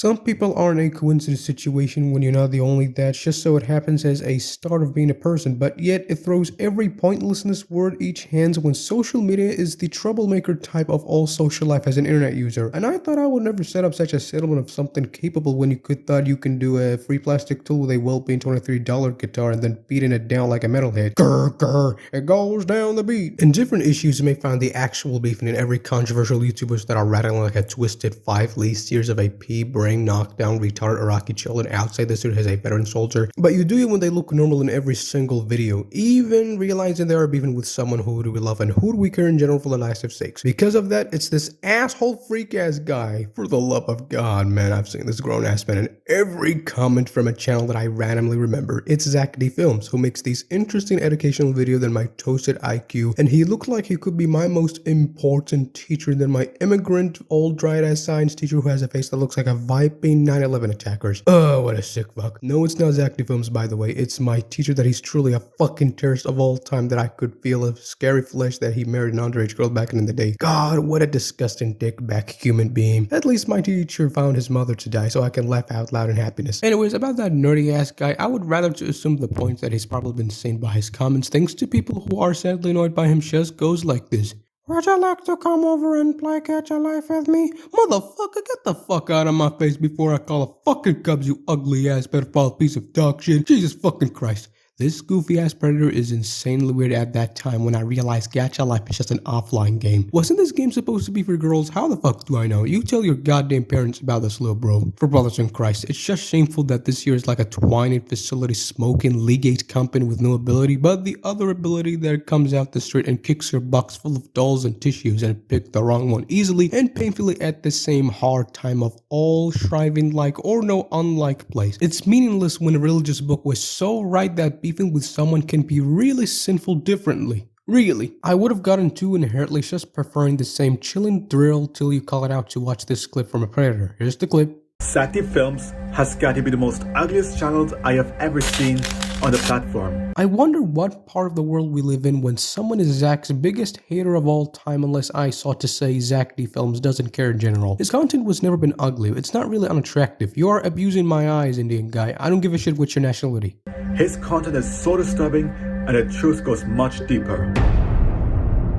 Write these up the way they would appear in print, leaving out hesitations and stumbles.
Some people aren't a coincidence situation when you're not the only that just so it happens as a start of being a person, but yet it throws every pointlessness word each hands when social media is the troublemaker type of all social life as an internet user. And I thought I would never set up such a settlement of something capable when you could thought you can do a free plastic tool with a well-paying $23 guitar and then beating it down like a metalhead. Grr, grr, it goes down the beat. In different issues, you may find the actual beef in every controversial YouTubers that are rattling like a twisted 5 least years of a brain knockdown retarded Iraqi children outside the suit as a veteran soldier, but you do it when they look normal in every single video, even realizing they are beefing with someone who do we love and who do we care in general for the last of sakes. Because of that, it's this asshole freak ass guy. For the love of God, man, I've seen this grown ass man in every comment from a channel that I randomly remember. It's Zack D Films, who makes these interesting educational videos than my toasted IQ, and he looked like he could be my most important teacher than my immigrant old dried ass science teacher who has a face that looks like a viping 9/11 attackers. Oh, what a sick fuck. No, it's not Zack D Films, by the way. It's my teacher that he's truly a fucking terrorist of all time that I could feel a scary flesh that he married an underage girl back in the day. God, what a disgusting dick-back human being. At least my teacher found his mother to die so I can laugh out loud in happiness. Anyways, about that nerdy ass guy, I would rather to assume the point that he's probably been seen by his comments thanks to people who are sadly annoyed by him just goes like this. Would you like to come over and play Gacha Life with me? Motherfucker, get the fuck out of my face before I call a fucking Cubs, you ugly ass pedophile piece of dog shit. Jesus fucking Christ. This goofy ass predator is insanely weird at that time when I realized Gacha Life is just an offline game. Wasn't this game supposed to be for girls? How the fuck do I know? You tell your goddamn parents about this, little bro. For brothers in Christ, it's just shameful that this year is like a twined facility smoking legate company with no ability, but the other ability that comes out the street and kicks your box full of dolls and tissues and pick the wrong one easily and painfully at the same hard time of all striving like or no unlike place. It's meaningless when a religious book was so right that beefing with someone can be really sinful differently. Really, I would have gotten too inherently just preferring the same chilling thrill till you call it out to watch this clip from a predator. Here's the clip. Zack D Films has got to be the most ugliest channel I have ever seen on the platform. I wonder what part of the world we live in when someone is Zack's biggest hater of all time, unless I sought to say Zack D Films doesn't care in general. His content was never been ugly, it's not really unattractive. You are abusing my eyes, Indian guy. I don't give a shit what's your nationality. His content is so disturbing and the truth goes much deeper.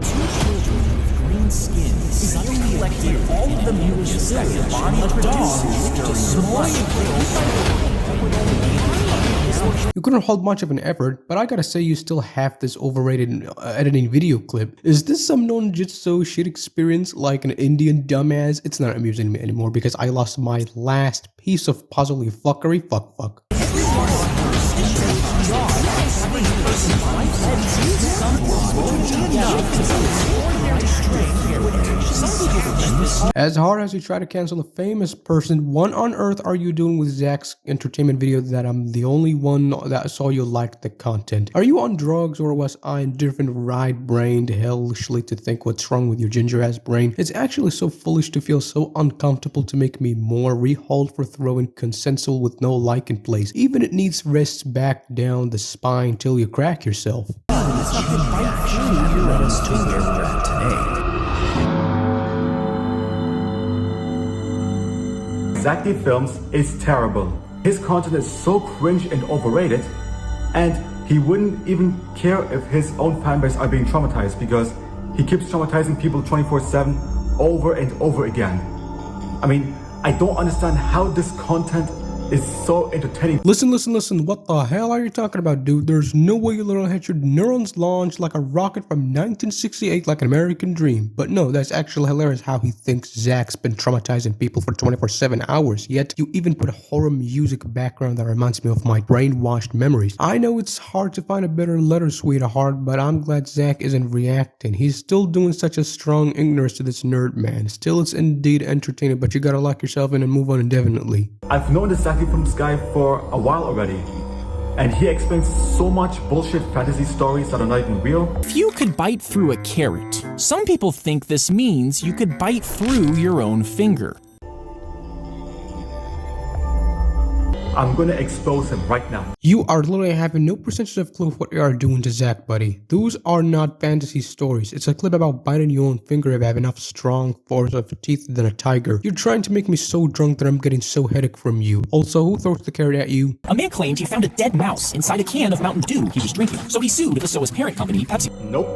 Two children with green skin suddenly collected all of the mutagens that your body produces during survival. You couldn't hold much of an effort, but I gotta say you still have this overrated editing video clip. Is this some non-jitsu shit experience like an Indian dumbass? It's not amusing me anymore because I lost my last piece of puzzly fuckery. Fuck. As hard as you try to cancel a famous person, what on earth are you doing with Zack's entertainment video that I'm the only one that saw you like the content? Are you on drugs or was I in different right-brained hellishly to think what's wrong with your ginger-ass brain? It's actually so foolish to feel so uncomfortable to make me more rehold for throwing consensual with no like in place. Even it needs rests back down the spine till you crack yourself. Zack D Films is terrible. His content is so cringe and overrated, and he wouldn't even care if his own fanbase are being traumatized because he keeps traumatizing people 24/7 over and over again. I mean, I don't understand how this content is so entertaining. Listen, what the hell are you talking about, dude? There's no way you literally had your neurons launched like a rocket from 1968 like an American dream. But no, that's actually hilarious how he thinks Zack's been traumatizing people for 24/7 hours, yet you even put a horror music background that reminds me of my brainwashed memories. I know it's hard to find a better letter, sweetheart, but I'm glad Zack isn't reacting. He's still doing such a strong ignorance to this nerd, man. Still, it's indeed entertaining, but you gotta lock yourself in and move on indefinitely. I've known the Zack D Films guy for a while already, and he explains so much bullshit fantasy stories that are not even real. If you could bite through a carrot, some people think this means you could bite through your own finger. I'm gonna expose him right now. You are literally having no percentage of clue of what you are doing to Zack, buddy. Those are not fantasy stories. It's a clip about biting your own finger if you have enough strong force of teeth than a tiger. You're trying to make me so drunk that I'm getting so headache from you. Also, who throws the carrot at you? A man claimed he found a dead mouse inside a can of Mountain Dew he was drinking, so he sued the SOA's parent company, Pepsi. Nope.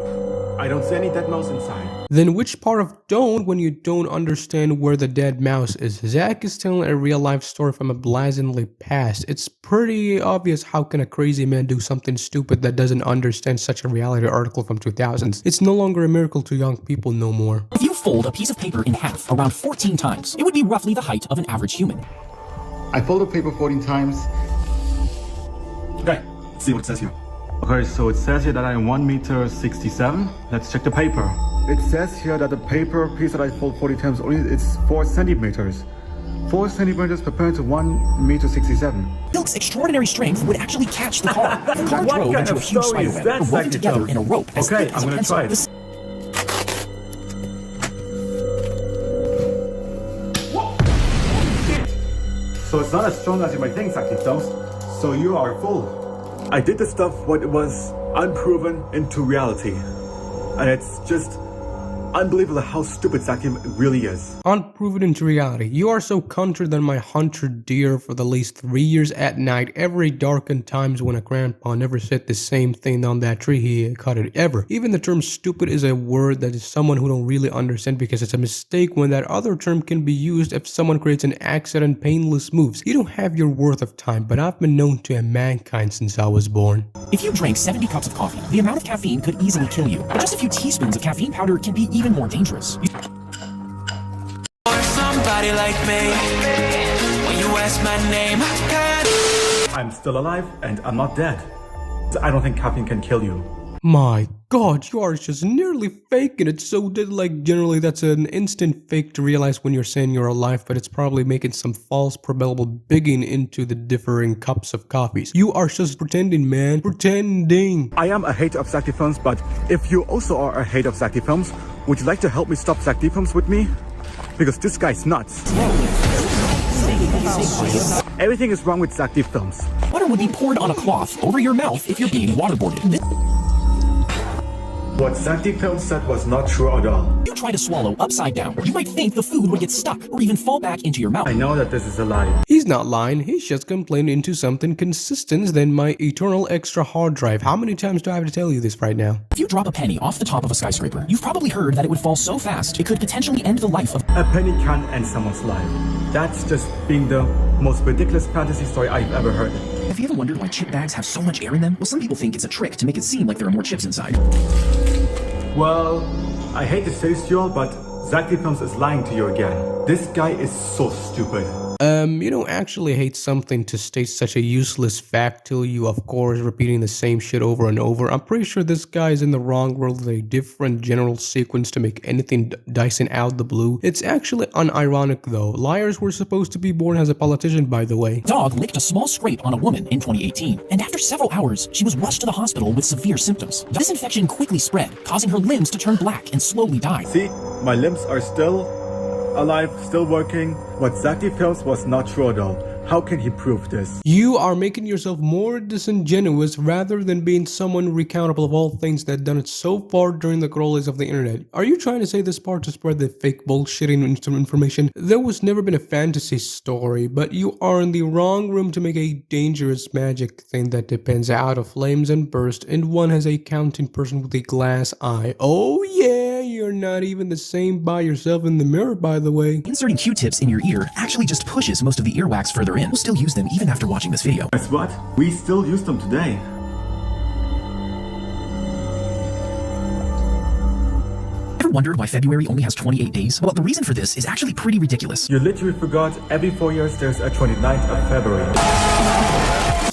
I don't see any dead mouse inside. Then which part of don't when you don't understand where the dead mouse is? Zack is telling a real life story from a blazingly past. It's pretty obvious how can a crazy man do something stupid that doesn't understand such a reality article from 2000s. It's no longer a miracle to young people no more. If you fold a piece of paper in half around 14 times, it would be roughly the height of an average human. I folded paper 14 times. Okay, let's see what it says here. Okay, so it says here that I am 1.67 meters. Let's check the paper. It says here that the paper piece that I fold 40 times only it's 4 centimeters. 4 centimeters compared to 1.67 meters. Silk's extraordinary strength would actually catch the car. The car drove into a huge spider web, woven together in a rope. Okay, I'm gonna try it. So it's not as strong as you might think, Zack D Films. So you are a fool. I did the stuff what was unproven into reality. And it's just unbelievable how stupid Zack D really is. Unproven into reality. You are so contrary than my hunter deer for the least 3 years at night, every darkened times when a grandpa never said the same thing on that tree he cut it ever. Even the term stupid is a word that is someone who don't really understand because it's a mistake when that other term can be used if someone creates an accident painless moves. You don't have your worth of time, but I've been known to mankind since I was born. If you drank 70 cups of coffee, the amount of caffeine could easily kill you. But just a few teaspoons of caffeine powder can be even more dangerous. Somebody like me, when you ask my name, I'm still alive and I'm not dead. I don't think caffeine can kill you. My god, you are just nearly faking it so that like generally that's an instant fake to realize when you're saying you're alive, but it's probably making some false probable bigging into the differing cups of coffees. You are just pretending, man. Pretending. I am a hater of Zack D Films, but if you also are a hater of Zack D Films, would you like to help me stop Zack D Films with me? Because this guy's nuts. Everything is wrong with Zack D Films. Water would be poured on a cloth over your mouth if you're being waterboarded. What Zack D Films said was not true at all. If you try to swallow upside down, you might think the food would get stuck or even fall back into your mouth. I know that this is a lie. He's not lying, he's just complaining into something consistent than my eternal extra hard drive. How many times do I have to tell you this right now? If you drop a penny off the top of a skyscraper, you've probably heard that it would fall so fast it could potentially end the life of A penny can end someone's life. That's just being the most ridiculous fantasy story I've ever heard. Have you ever wondered why chip bags have so much air in them? Well, some people think it's a trick to make it seem like there are more chips inside. Well, I hate to say this to you all, but Zack D Films is lying to you again. This guy is so stupid. You don't actually hate something to state such a useless fact till you, of course, repeating the same shit over and over. I'm pretty sure this guy is in the wrong world with a different general sequence to make anything dicing out the blue. It's actually unironic though. Liars were supposed to be born as a politician, by the way. Dog licked a small scrape on a woman in 2018, and after several hours, she was rushed to the hospital with severe symptoms. This infection quickly spread, causing her limbs to turn black and slowly die. See, my limbs are still alive, still working. What Zack D Films was not true at all. How can he prove this? You are making yourself more disingenuous rather than being someone recountable of all things that done it so far during the glory days of the internet. Are you trying to say this part to spread the fake bullshitting information? There was never been a fantasy story, but you are in the wrong room to make a dangerous magic thing that depends out of flames and burst, and one has a counting person with a glass eye. Oh yeah, you're not even the same by yourself in the mirror, by the way. Inserting Q-tips in your ear actually just pushes most of the earwax further in. We'll still use them even after watching this video. Guess what? We still use them today. Ever wondered why February only has 28 days? Well, the reason for this is actually pretty ridiculous. You literally forgot every 4 years there's a 29th of February.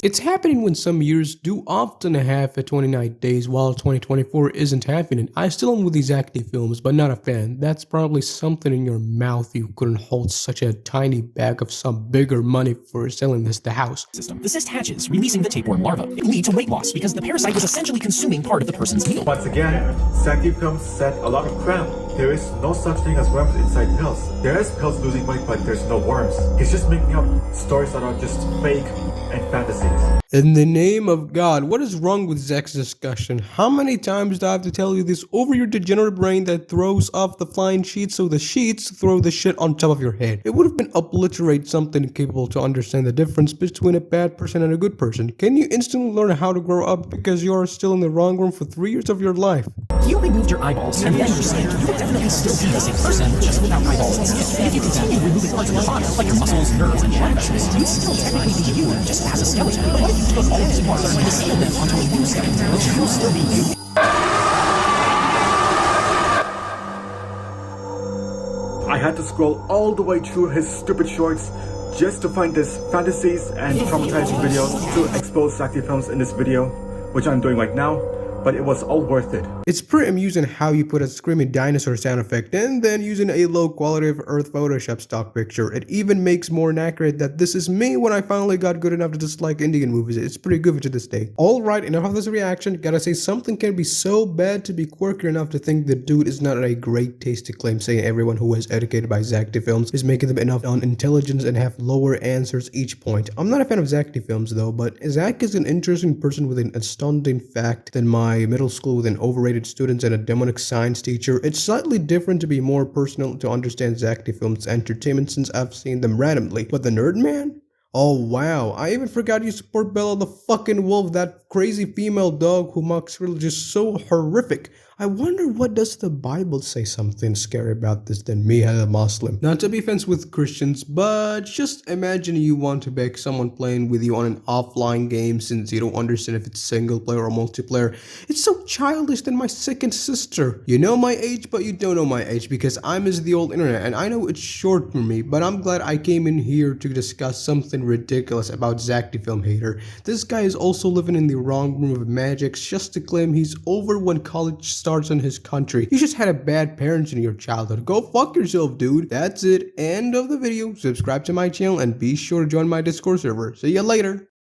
It's happening when some years do often have a 29 days while 2024 isn't happening. I still am with these Zack D Films, but not a fan. That's probably something in your mouth. You couldn't hold such a tiny bag of some bigger money for selling this the house. The cyst hatches, releasing the tapeworm larva. It leads to weight loss because the parasite was essentially consuming part of the person's meal. Once again, Zack D Films said a lot of crap. there is no such thing as worms inside pills. There is pills losing weight, but there's no worms. He's just making up stories that are just fake and fantasies. In the name of God, what is wrong with Zack's discussion? How many times do I have to tell you this over your degenerate brain that throws off the flying sheets so the sheets throw the shit on top of your head? It would have been obliterate something capable to understand the difference between a bad person and a good person. Can you instantly learn how to grow up because you are still in the wrong room for 3 years of your life? You removed your eyeballs, and then you're saying you would definitely still be the same person just without eyeballs and skin. If you continue removing parts of your body, like your muscles, nerves, and blood vessels, you'd still technically be you, just as a skeleton. But what if you took all these parts and distilled them onto a new skeleton? Would you still be you? I had to scroll all the way through his stupid shorts just to find this fantasies and traumatizing videos to expose Zack D Films in this video, which I'm doing right now. But it was all worth it. It's pretty amusing how you put a screaming dinosaur sound effect and then using a low quality of Earth Photoshop stock picture. It even makes more inaccurate that this is me when I finally got good enough to dislike Indian movies. It's pretty goofy to this day. Alright, enough of this reaction. Gotta say, something can be so bad to be quirky enough to think the dude is not a great taste to claim, saying everyone who is educated by Zack D Films is making them enough on intelligence and have lower answers each point. I'm not a fan of Zack D Films though, but Zack is an interesting person with an astounding fact than my middle school with an overrated students and a demonic science teacher. It's slightly different to be more personal to understand Zack D Films entertainment since I've seen them randomly. But the Nerd Man? Oh wow, I even forgot you support Bella the fucking Wolf, that crazy female dog who mocks religion so horrific. I wonder what does the Bible say something scary about this than me as a Muslim. Not to be offensive with Christians, but just imagine you want to beg someone playing with you on an offline game since you don't understand if it's single player or multiplayer. It's so childish than my second sister. You know my age, but you don't know my age because I'm as the old internet and I know it's short for me, but I'm glad I came in here to discuss something ridiculous about Zack D Film Hater. This guy is also living in the wrong room of magic just to claim he's over when college starts in his country. You just had a bad parents in your childhood. Go fuck yourself, dude. That's it. End of the video. Subscribe to my channel and be sure to join my Discord server. See ya later.